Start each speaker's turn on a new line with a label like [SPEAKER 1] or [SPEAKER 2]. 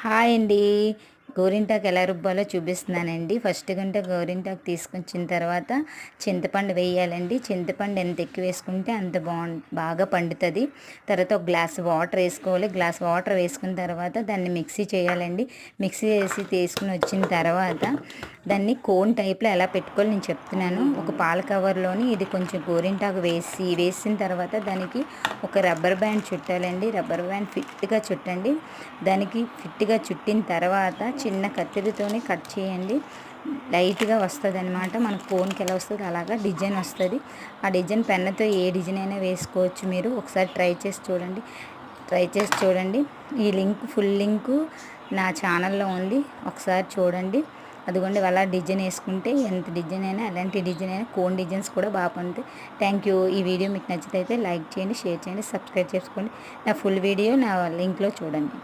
[SPEAKER 1] Hi అండి. గోరింటాకు ఎలా రుబ్బాలో చూపిస్తున్నానండి. ఫస్ట్ గంట గోరింటాకు తీసుకొచ్చిన తర్వాత చింతపండు వేయాలండి. చింతపండు ఎంత ఎక్కువ వేసుకుంటే అంత బాగా పండుతుంది. తర్వాత ఒక గ్లాస్ వాటర్ వేసుకోవాలి. గ్లాస్ వాటర్ వేసుకున్న తర్వాత దాన్ని మిక్సీ చేయాలండి. మిక్సీ చేసి తీసుకుని వచ్చిన తర్వాత దాన్ని కోన్ టైప్లో ఎలా పెట్టుకోవాలి నేను చెప్తున్నాను. ఒక పాల కవర్లోని ఇది కొంచెం గోరింటాకు వేసిన తర్వాత దానికి ఒక రబ్బర్ బ్యాండ్ చుట్టాలండి. రబ్బర్ బ్యాండ్ ఫిట్గా చుట్టండి. దానికి ఫిట్గా చుట్టిన తర్వాత చిన్న కత్తిరితోని కట్ చేయండి. లైట్గా వస్తుంది అనమాట. మన కోన్కి ఎలా వస్తుంది అలాగా డిజైన్ వస్తుంది. ఆ డిజైన్ పెన్నుతో ఏ డిజైన్ అయినా వేసుకోవచ్చు. మీరు ఒకసారి ట్రై చేసి చూడండి. ఈ ఫుల్ లింకు నా ఛానల్లో ఉంది, ఒకసారి చూడండి. అదిగోండి అలా డిజైన్ వేసుకుంటే ఎంత డిజైన్ అయినా ఎలాంటి డిజైన్ అయినా కోన్ డిజైన్స్ కూడా బాగా పండుతాయి. Thank you. ఈ వీడియో మీకు నచ్చితే లైక్ చేయండి, షేర్ చేయండి, సబ్స్క్రైబ్ చేసుకోండి. నా ఫుల్ వీడియో నా లింక్లో చూడండి.